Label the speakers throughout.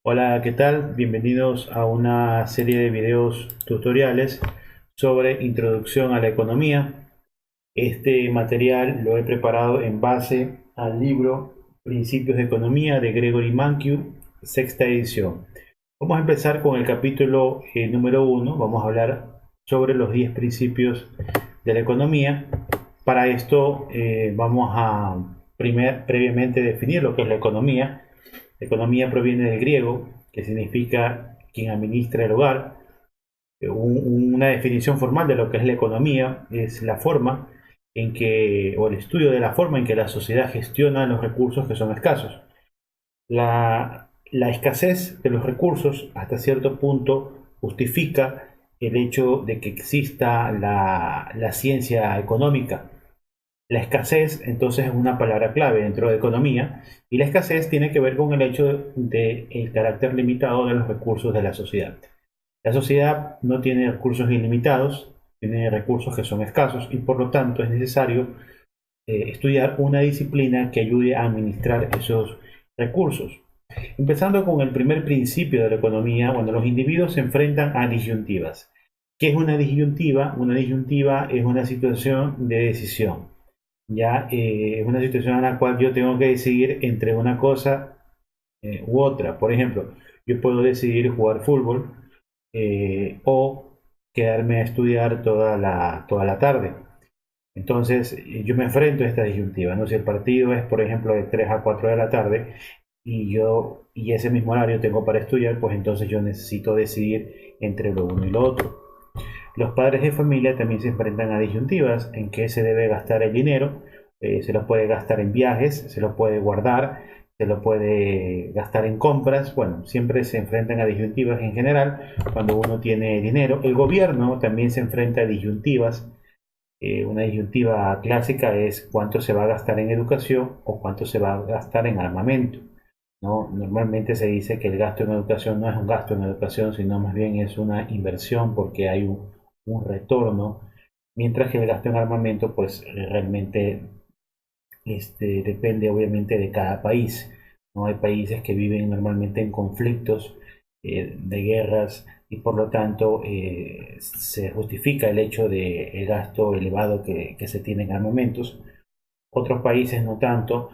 Speaker 1: Hola, ¿qué tal? Bienvenidos a una serie de videos tutoriales sobre introducción a la economía. Este material lo he preparado en base al libro Principios de Economía de Gregory Mankiw, sexta edición. Vamos a empezar con el capítulo número uno. Vamos a hablar sobre los 10 principios de la economía. Para esto vamos a previamente definir lo que es la economía. La economía proviene del griego, que significa quien administra el hogar. Una definición formal de lo que es la economía es la forma en que, o el estudio de la forma en que la sociedad gestiona los recursos que son escasos. La escasez de los recursos hasta cierto punto justifica el hecho de que exista la ciencia económica. La escasez, entonces, es una palabra clave dentro de economía, y la escasez tiene que ver con el hecho del carácter limitado de los recursos de la sociedad. La sociedad no tiene recursos ilimitados, tiene recursos que son escasos, y por lo tanto es necesario estudiar una disciplina que ayude a administrar esos recursos. Empezando con el primer principio de la economía, cuando los individuos se enfrentan a disyuntivas. ¿Qué es una disyuntiva? Una disyuntiva es una situación de decisión. Ya es una situación en la cual yo tengo que decidir entre una cosa u otra. Por ejemplo, yo puedo decidir jugar fútbol o quedarme a estudiar toda la tarde. Entonces, yo me enfrento a esta disyuntiva, ¿no? Si el partido es, por ejemplo, de 3 a 4 de la tarde y ese mismo horario tengo para estudiar, pues entonces yo necesito decidir entre lo uno y lo otro. Los padres de familia también se enfrentan a disyuntivas en qué se debe gastar el dinero. Se lo puede gastar en viajes, se lo puede guardar, se lo puede gastar en compras. Bueno, siempre se enfrentan a disyuntivas en general cuando uno tiene dinero. El gobierno también se enfrenta a disyuntivas. Una disyuntiva clásica es cuánto se va a gastar en educación o cuánto se va a gastar en armamento, ¿no? Normalmente se dice que el gasto en educación no es un gasto en educación, sino más bien es una inversión porque hay un retorno, mientras que el gasto en armamento pues realmente depende obviamente de cada país. ¿No? Hay países que viven normalmente en conflictos de guerras y por lo tanto se justifica el hecho de el gasto elevado que se tiene en armamentos. Otros países no tanto,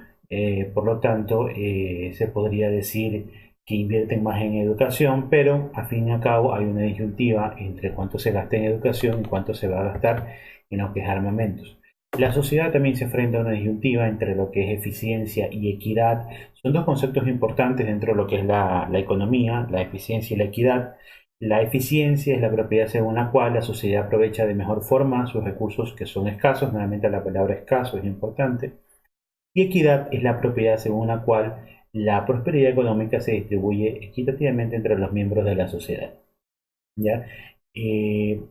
Speaker 1: por lo tanto se podría decir que invierten más en educación, pero al fin y al cabo hay una disyuntiva entre cuánto se gasta en educación y cuánto se va a gastar en lo que es armamentos. La sociedad también se enfrenta a una disyuntiva entre lo que es eficiencia y equidad. Son dos conceptos importantes dentro de lo que es la economía, la eficiencia y la equidad. La eficiencia es la propiedad según la cual la sociedad aprovecha de mejor forma sus recursos que son escasos. Nuevamente la palabra escaso es importante. Y equidad es la propiedad según la cual la prosperidad económica se distribuye equitativamente entre los miembros de la sociedad. ¿Ya? Eh,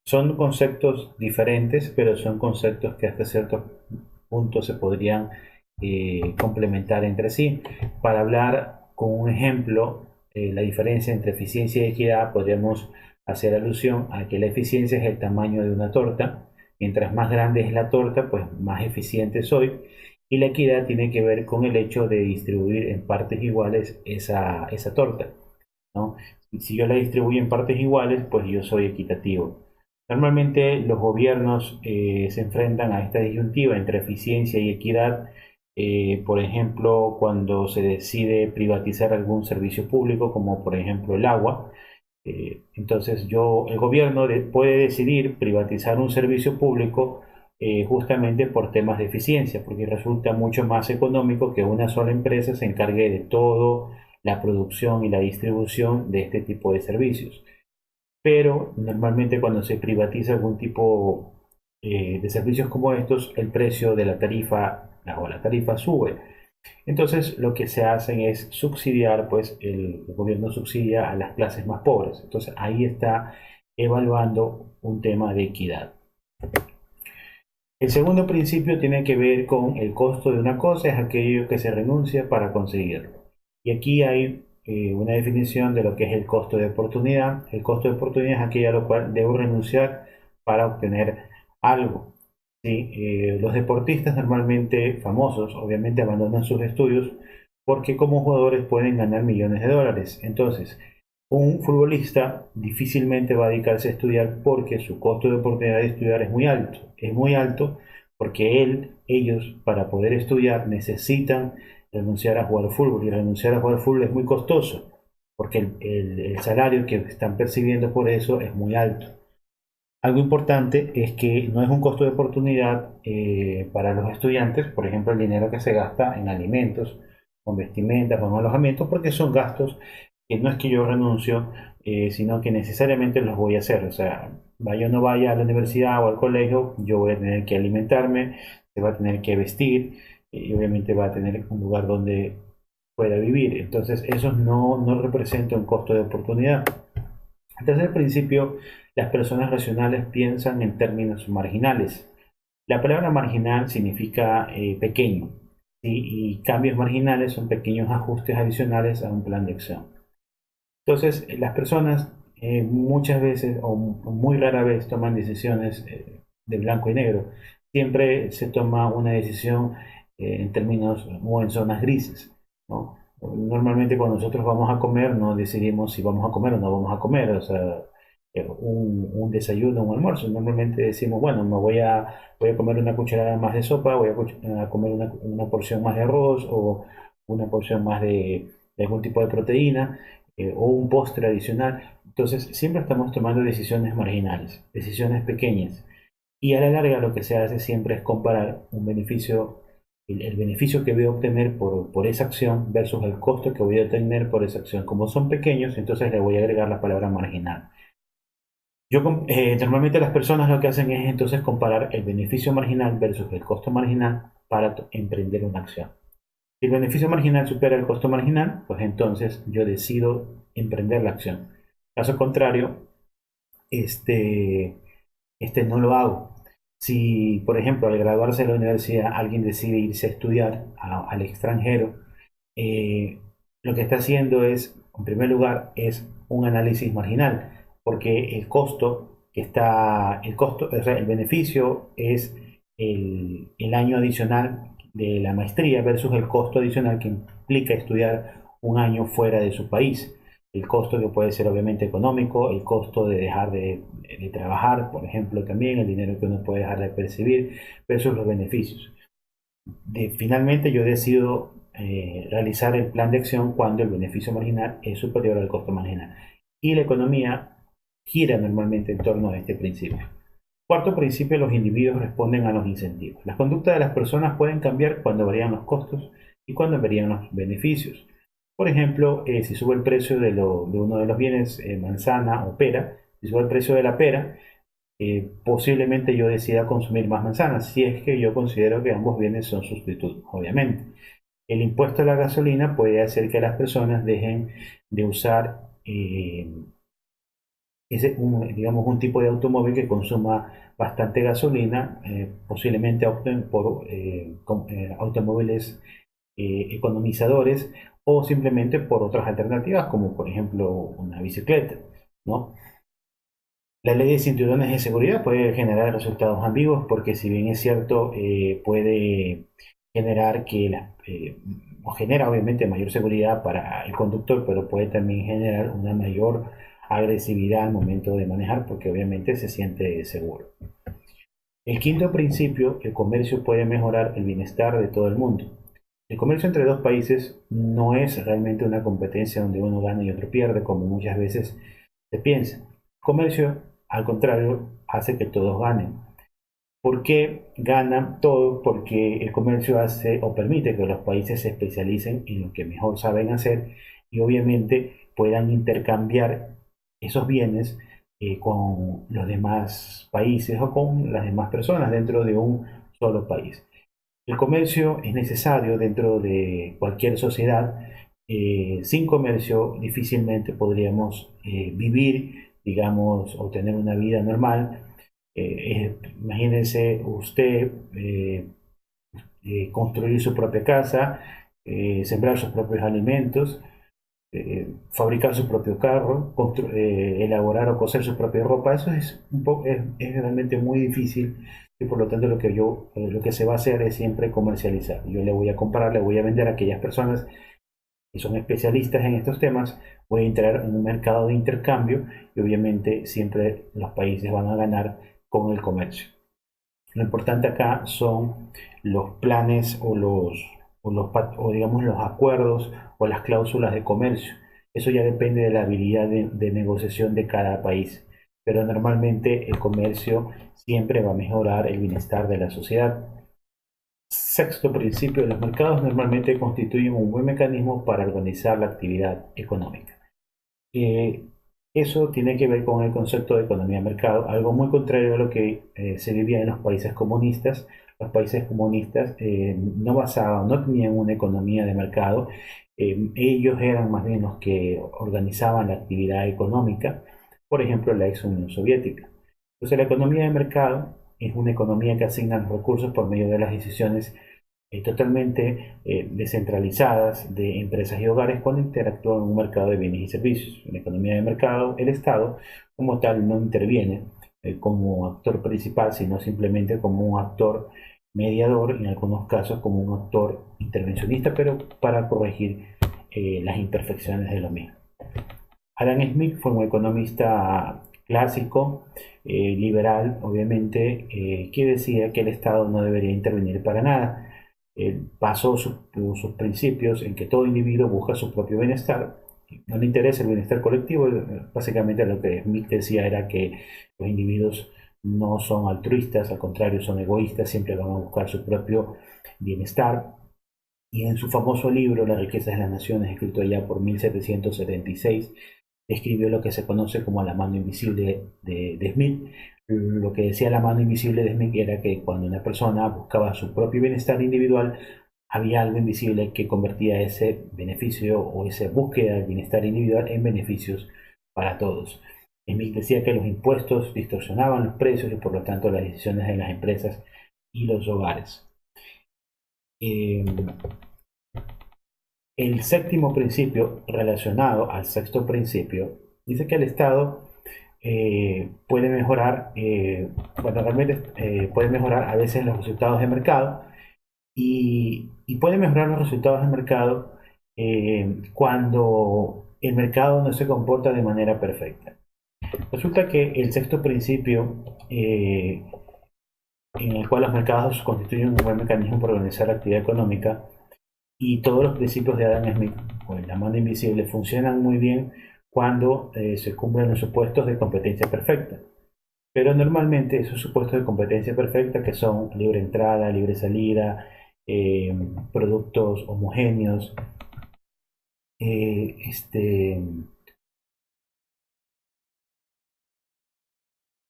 Speaker 1: Son conceptos diferentes, pero son conceptos que hasta cierto punto se podrían complementar entre sí. Para hablar con un ejemplo, la diferencia entre eficiencia y equidad, podríamos hacer alusión a que la eficiencia es el tamaño de una torta. Mientras más grande es la torta, pues más eficiente soy. Y la equidad tiene que ver con el hecho de distribuir en partes iguales esa torta, ¿no? Si yo la distribuyo en partes iguales, pues yo soy equitativo. Normalmente los gobiernos se enfrentan a esta disyuntiva entre eficiencia y equidad, por ejemplo, cuando se decide privatizar algún servicio público, como por ejemplo el agua. Entonces el gobierno puede decidir privatizar un servicio público justamente por temas de eficiencia, porque resulta mucho más económico que una sola empresa se encargue de todo la producción y la distribución de este tipo de servicios. Pero normalmente cuando se privatiza algún tipo de servicios como estos, el precio de la tarifa o la tarifa sube. Entonces lo que se hace es subsidiar, pues el gobierno subsidia a las clases más pobres. Entonces ahí está evaluando un tema de equidad. El segundo principio tiene que ver con el costo de una cosa, es aquello que se renuncia para conseguirlo. Y aquí hay una definición de lo que es el costo de oportunidad. El costo de oportunidad es aquello a lo cual debo renunciar para obtener algo. ¿Sí? Los deportistas normalmente famosos, obviamente abandonan sus estudios porque como jugadores pueden ganar millones de dólares. Entonces, un futbolista difícilmente va a dedicarse a estudiar porque su costo de oportunidad de estudiar es muy alto. Es muy alto porque ellos, para poder estudiar, necesitan renunciar a jugar fútbol. Y renunciar a jugar fútbol es muy costoso porque el salario que están percibiendo por eso es muy alto. Algo importante es que no es un costo de oportunidad para los estudiantes, por ejemplo, el dinero que se gasta en alimentos, con vestimentas, con alojamiento, porque son gastos que no es que yo renuncio, sino que necesariamente los voy a hacer. O sea, vaya o no vaya a la universidad o al colegio, yo voy a tener que alimentarme, se va a tener que vestir y obviamente va a tener un lugar donde pueda vivir. Entonces, eso no representa un costo de oportunidad. El tercer principio, las personas racionales piensan en términos marginales. La palabra marginal significa pequeño, ¿sí? Y cambios marginales son pequeños ajustes adicionales a un plan de acción. Entonces, las personas muchas veces o muy rara vez toman decisiones de blanco y negro. Siempre se toma una decisión en términos o en zonas grises, ¿no? Normalmente cuando nosotros vamos a comer no decidimos si vamos a comer o no vamos a comer, o sea, un desayuno, un almuerzo. Normalmente decimos, bueno, voy a comer una cucharada más de sopa, a comer una porción más de arroz o una porción más de algún tipo de proteína o un postre adicional. Entonces, siempre estamos tomando decisiones marginales, decisiones pequeñas. Y a la larga lo que se hace siempre es comparar un beneficio, el beneficio que voy a obtener por esa acción versus el costo que voy a obtener por esa acción. Como son pequeños, entonces le voy a agregar la palabra marginal. Normalmente las personas lo que hacen es entonces comparar el beneficio marginal versus el costo marginal para emprender una acción. Si el beneficio marginal supera el costo marginal, pues entonces yo decido emprender la acción. Caso contrario, este, no lo hago. Si, por ejemplo, al graduarse de la universidad alguien decide irse a estudiar al extranjero, eh, lo que está haciendo es, en primer lugar, es un análisis marginal, porque o sea, el beneficio es el año adicional de la maestría versus el costo adicional que implica estudiar un año fuera de su país. El costo que puede ser obviamente económico, el costo de dejar de trabajar, por ejemplo, también el dinero que uno puede dejar de percibir versus los beneficios. Finalmente yo decido realizar el plan de acción cuando el beneficio marginal es superior al costo marginal. Y la economía gira normalmente en torno a este principio. Cuarto principio, los individuos responden a los incentivos. Las conductas de las personas pueden cambiar cuando varían los costos y cuando varían los beneficios. Por ejemplo, si sube el precio de uno de los bienes, manzana o pera, si sube el precio de la pera, posiblemente yo decida consumir más manzanas, si es que yo considero que ambos bienes son sustitutos, obviamente. El impuesto a la gasolina puede hacer que las personas dejen de usar digamos, un tipo de automóvil que consuma bastante gasolina, posiblemente opten por automóviles economizadores o simplemente por otras alternativas, como por ejemplo una bicicleta, ¿no? La ley de cinturones de seguridad puede generar resultados ambiguos porque si bien es cierto, puede generar o genera obviamente mayor seguridad para el conductor, pero puede también generar una mayor agresividad al momento de manejar porque obviamente se siente seguro. El quinto principio, el comercio puede mejorar el bienestar de todo el mundo. El comercio entre dos países no es realmente una competencia donde uno gana y otro pierde, como muchas veces se piensa. El comercio, al contrario, hace que todos ganen. ¿Por qué ganan todos? Porque el comercio hace o permite que los países se especialicen en lo que mejor saben hacer y obviamente puedan intercambiar esos bienes con los demás países o con las demás personas dentro de un solo país. El comercio es necesario dentro de cualquier sociedad. Sin comercio difícilmente podríamos vivir, digamos, o tener una vida normal. Imagínense usted construir su propia casa, sembrar sus propios alimentos, fabricar su propio carro, elaborar o coser su propia ropa. Eso es realmente muy difícil y por lo tanto lo que se va a hacer es siempre comercializar. Yo le voy a comprar, le voy a vender a aquellas personas que son especialistas en estos temas, puede entrar en un mercado de intercambio y obviamente siempre los países van a ganar con el comercio. Lo importante acá son los planes o digamos los acuerdos o las cláusulas de comercio. Eso ya depende de la habilidad de negociación de cada país. Pero normalmente el comercio siempre va a mejorar el bienestar de la sociedad. Sexto principio, los mercados normalmente constituyen un buen mecanismo para organizar la actividad económica. Eh, Eso tiene que ver con el concepto de economía de mercado, algo muy contrario a lo que se vivía en los países comunistas. Los países comunistas no tenían una economía de mercado. Ellos eran más bien los que organizaban la actividad económica, por ejemplo, la ex Unión Soviética. Entonces, la economía de mercado es una economía que asigna los recursos por medio de las decisiones totalmente descentralizadas de empresas y hogares cuando interactúan en un mercado de bienes y servicios. En la economía de mercado, el Estado como tal no interviene como actor principal, sino simplemente como un actor mediador, en algunos casos como un actor intervencionista, pero para corregir las imperfecciones de lo mismo. Adam Smith fue un economista clásico, liberal, obviamente, que decía que el Estado no debería intervenir para nada. Basó sus principios en que todo individuo busca su propio bienestar, no le interesa el bienestar colectivo. Básicamente lo que Smith decía era que los individuos no son altruistas, al contrario, son egoístas, siempre van a buscar su propio bienestar. Y en su famoso libro, Las riquezas de las naciones, escrito ya por 1776, escribió lo que se conoce como la mano invisible de Smith. Lo que decía la mano invisible de Smith era que cuando una persona buscaba su propio bienestar individual, había algo invisible que convertía ese beneficio o esa búsqueda del bienestar individual en beneficios para todos. Smith decía que los impuestos distorsionaban los precios y por lo tanto las decisiones de las empresas y los hogares. Eh, El séptimo principio, relacionado al sexto principio, dice que el Estado puede mejorar, realmente puede mejorar a veces los resultados de mercado y puede mejorar los resultados de mercado cuando el mercado no se comporta de manera perfecta. Resulta que el sexto principio, en el cual los mercados constituyen un buen mecanismo para organizar la actividad económica, y todos los principios de Adam Smith, o la mano invisible, funcionan muy bien cuando se cumplen los supuestos de competencia perfecta. Pero normalmente esos supuestos de competencia perfecta, que son libre entrada, libre salida, productos homogéneos, eh, este,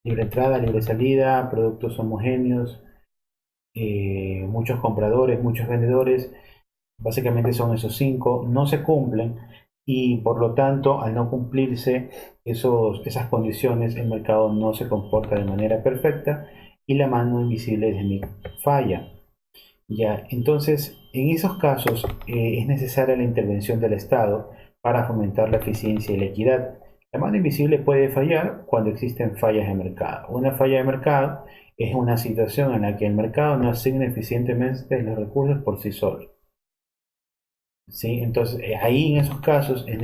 Speaker 1: libre entrada, libre salida, productos homogéneos, muchos compradores, muchos vendedores, básicamente son esos cinco, no se cumplen y por lo tanto al no cumplirse esas condiciones el mercado no se comporta de manera perfecta y la mano invisible de Smith falla. Ya, entonces en esos casos es necesaria la intervención del Estado para fomentar la eficiencia y la equidad. La mano invisible puede fallar cuando existen fallas de mercado. Una falla de mercado es una situación en la que el mercado no asigna eficientemente los recursos por sí solo. ¿Sí? Entonces, ahí en esos casos es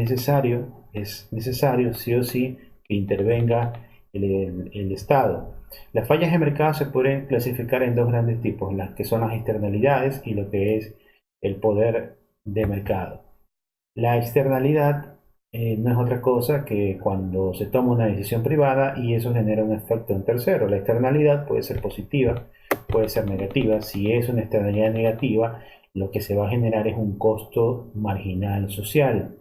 Speaker 1: necesario sí o sí que intervenga el Estado. Las fallas de mercado se pueden clasificar en dos grandes tipos, las que son las externalidades y lo que es el poder de mercado. La externalidad no es otra cosa que cuando se toma una decisión privada y eso genera un efecto en tercero. La externalidad puede ser positiva, puede ser negativa. Si es una externalidad negativa, lo que se va a generar es un costo marginal social,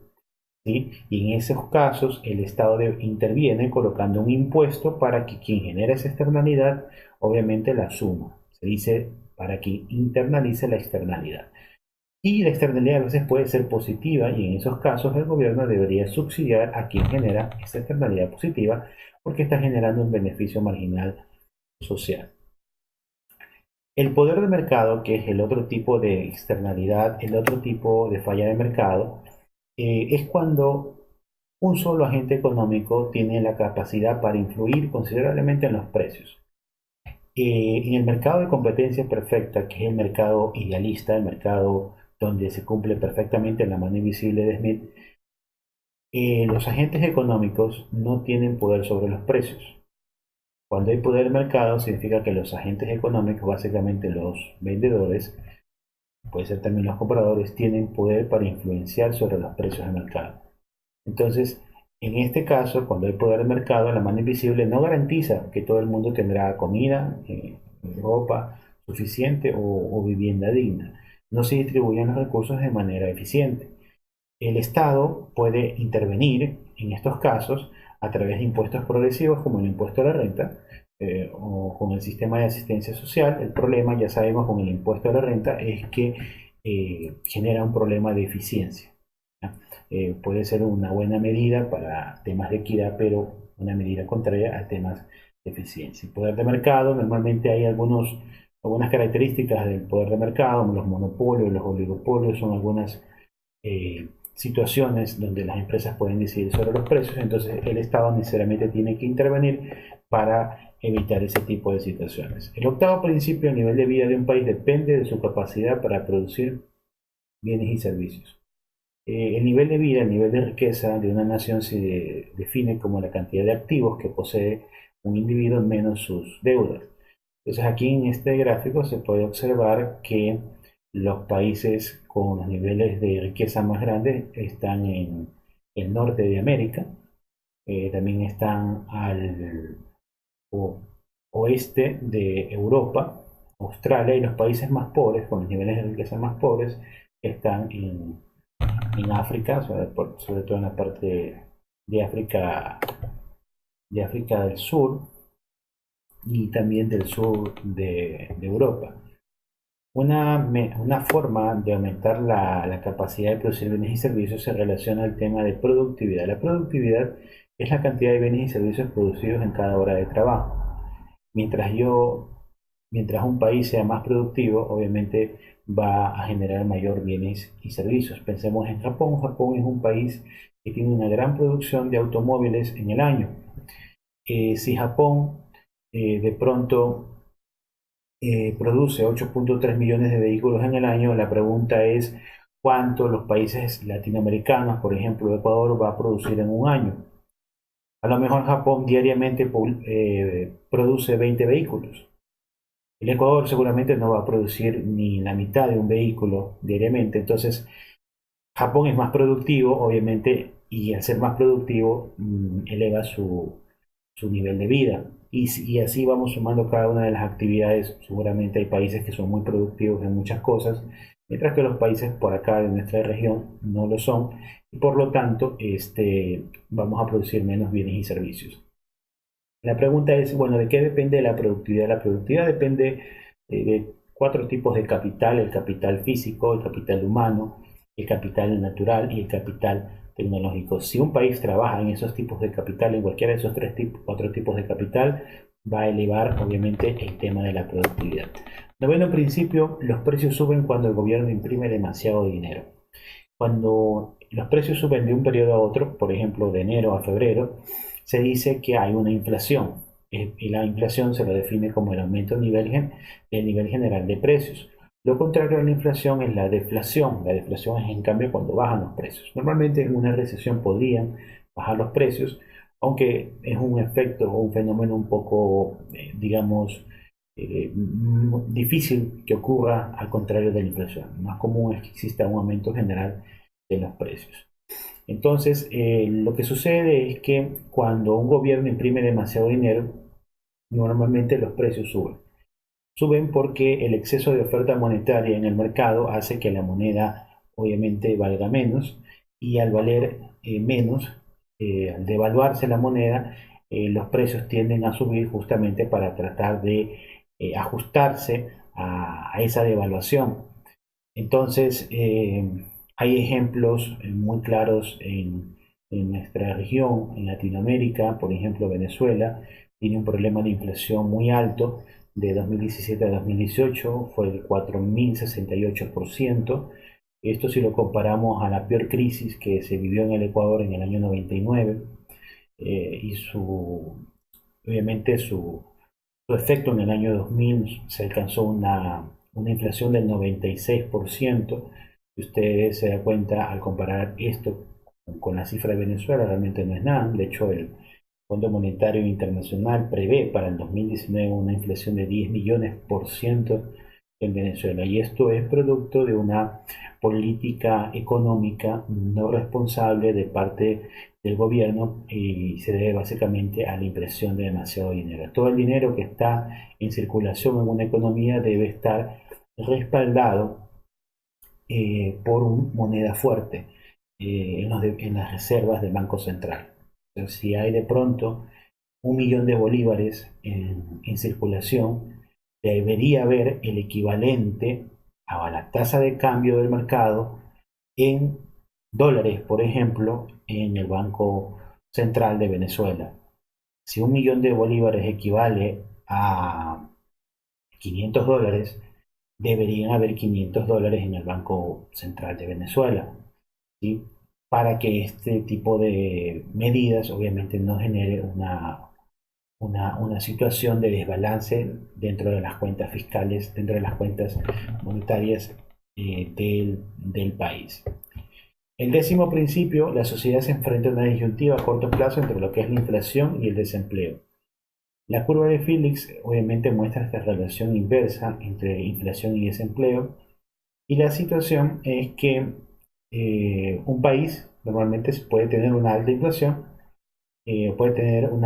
Speaker 1: ¿sí? Y en esos casos el Estado interviene colocando un impuesto para que quien genera esa externalidad obviamente la asuma. Se dice para que internalice la externalidad. Y la externalidad a veces puede ser positiva y en esos casos el gobierno debería subsidiar a quien genera esa externalidad positiva porque está generando un beneficio marginal social. El poder de mercado, que es el otro tipo de externalidad, el otro tipo de falla de mercado, es cuando un solo agente económico tiene la capacidad para influir considerablemente en los precios. En el mercado de competencia perfecta, que es el mercado idealista, el mercado donde se cumple perfectamente la mano invisible de Smith, los agentes económicos no tienen poder sobre los precios. Cuando hay poder de mercado, significa que los agentes económicos, básicamente los vendedores, puede ser también los compradores, tienen poder para influenciar sobre los precios de mercado. Entonces, en este caso, cuando hay poder de mercado, la mano invisible no garantiza que todo el mundo tendrá comida, ropa suficiente o vivienda digna. No se distribuyen los recursos de manera eficiente. El Estado puede intervenir en estos casos a través de impuestos progresivos como el impuesto a la renta o con el sistema de asistencia social. El problema, ya sabemos, con el impuesto a la renta es que genera un problema de eficiencia. Puede ser una buena medida para temas de equidad, pero una medida contraria a temas de eficiencia. El poder de mercado, normalmente hay algunas características del poder de mercado, como los monopolios, los oligopolios, son algunas situaciones donde las empresas pueden decidir sobre los precios, entonces el Estado necesariamente tiene que intervenir para evitar ese tipo de situaciones. El octavo principio, el nivel de vida de un país depende de su capacidad para producir bienes y servicios. El nivel de vida, el nivel de riqueza de una nación se define como la cantidad de activos que posee un individuo menos sus deudas. Entonces aquí en este gráfico se puede observar que los países con los niveles de riqueza más grandes están en el norte de América, también están al oeste de Europa, Australia, y los países más pobres, con los niveles de riqueza más pobres, están en África, sobre todo en la parte de África, del Sur y también del sur de Europa. Una forma de aumentar la capacidad de producir bienes y servicios se relaciona al tema de productividad. La productividad es la cantidad de bienes y servicios producidos en cada hora de trabajo. Mientras mientras un país sea más productivo, obviamente va a generar mayor bienes y servicios. Pensemos en Japón. Japón es un país que tiene una gran producción de automóviles en el año. Si Japón de pronto produce 8.3 millones de vehículos en el año, la pregunta es cuánto los países latinoamericanos, por ejemplo Ecuador, va a producir en un año. A lo mejor Japón diariamente produce 20 vehículos. El Ecuador seguramente no va a producir ni la mitad de un vehículo diariamente. Entonces, Japón es más productivo, obviamente, y al ser más productivo, eleva su nivel de vida. Y así vamos sumando cada una de las actividades. Seguramente hay países que son muy productivos en muchas cosas, mientras que los países por acá de nuestra región no lo son. Y por lo tanto, vamos a producir menos bienes y servicios. La pregunta es, bueno, ¿de qué depende la productividad? La productividad depende de cuatro tipos de capital: el capital físico, el capital humano, el capital natural y el capital tecnológico. Si un país trabaja en esos tipos de capital, en cualquiera de esos cuatro tipos de capital, va a elevar obviamente el tema de la productividad. Noveno principio: los precios suben cuando el gobierno imprime demasiado dinero. Cuando los precios suben de un periodo a otro, por ejemplo de enero a febrero, se dice que hay una inflación, y la inflación se lo define como el aumento del nivel general de precios. Lo contrario a la inflación es la deflación. La deflación es en cambio cuando bajan los precios. Normalmente en una recesión podrían bajar los precios, aunque es un efecto o un fenómeno un poco, digamos, difícil que ocurra al contrario de la inflación. Lo más común es que exista un aumento general de los precios. Entonces, lo que sucede es que cuando un gobierno imprime demasiado dinero, normalmente los precios suben. Suben porque el exceso de oferta monetaria en el mercado hace que la moneda obviamente valga menos, y al valer menos, al devaluarse la moneda, los precios tienden a subir justamente para tratar de ajustarse a esa devaluación. Entonces, hay ejemplos muy claros en nuestra región, en Latinoamérica. Por ejemplo, Venezuela tiene un problema de inflación muy alto. De 2017 a 2018 fue de 4.068%. Esto si lo comparamos a la peor crisis que se vivió en el Ecuador en el año 99, y obviamente su efecto en el año 2000 se alcanzó una inflación del 96%. Si usted se da cuenta al comparar esto con la cifra de Venezuela, realmente no es nada. De hecho, el Fondo Monetario Internacional prevé para el 2019 una inflación de 10 millones por ciento en Venezuela. Y esto es producto de una política económica no responsable de parte del gobierno y se debe básicamente a la impresión de demasiado dinero. Todo el dinero que está en circulación en una economía debe estar respaldado por una moneda fuerte en las reservas del Banco Central. Entonces, si hay de pronto 1 millón de bolívares en circulación, debería haber el equivalente a la tasa de cambio del mercado en dólares, por ejemplo, en el Banco Central de Venezuela. Si 1 millón de bolívares equivale a 500 dólares, deberían haber 500 dólares en el Banco Central de Venezuela, ¿sí? Para que este tipo de medidas obviamente no genere una situación de desbalance dentro de las cuentas fiscales, dentro de las cuentas monetarias del país. El décimo principio, la sociedad se enfrenta a una disyuntiva a corto plazo entre lo que es la inflación y el desempleo. La curva de Phillips obviamente muestra esta relación inversa entre inflación y desempleo, y la situación es que un país normalmente puede tener una alta inflación, puede tener un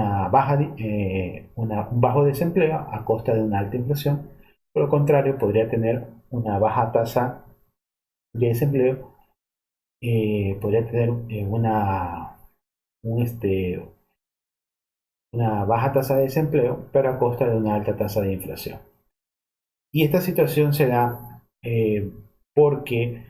Speaker 1: bajo desempleo a costa de una alta inflación. Por lo contrario, podría tener una baja tasa de desempleo, podría tener un, este, una baja tasa de desempleo, pero a costa de una alta tasa de inflación. Y esta situación se da porque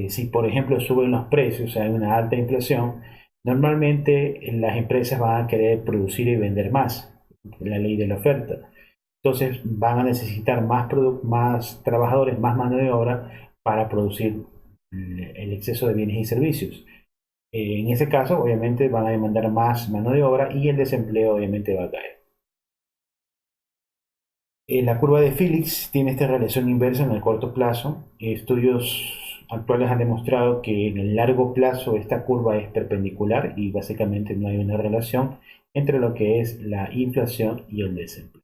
Speaker 1: si, por ejemplo, suben los precios, hay una alta inflación, normalmente las empresas van a querer producir y vender más, la ley de la oferta. Entonces van a necesitar más trabajadores, más mano de obra para producir el exceso de bienes y servicios. En ese caso, obviamente, van a demandar más mano de obra y el desempleo obviamente va a caer. La curva de Phillips tiene esta relación inversa en el corto plazo. Estudios actuales han demostrado que en el largo plazo esta curva es perpendicular y básicamente no hay una relación entre lo que es la inflación y el desempleo.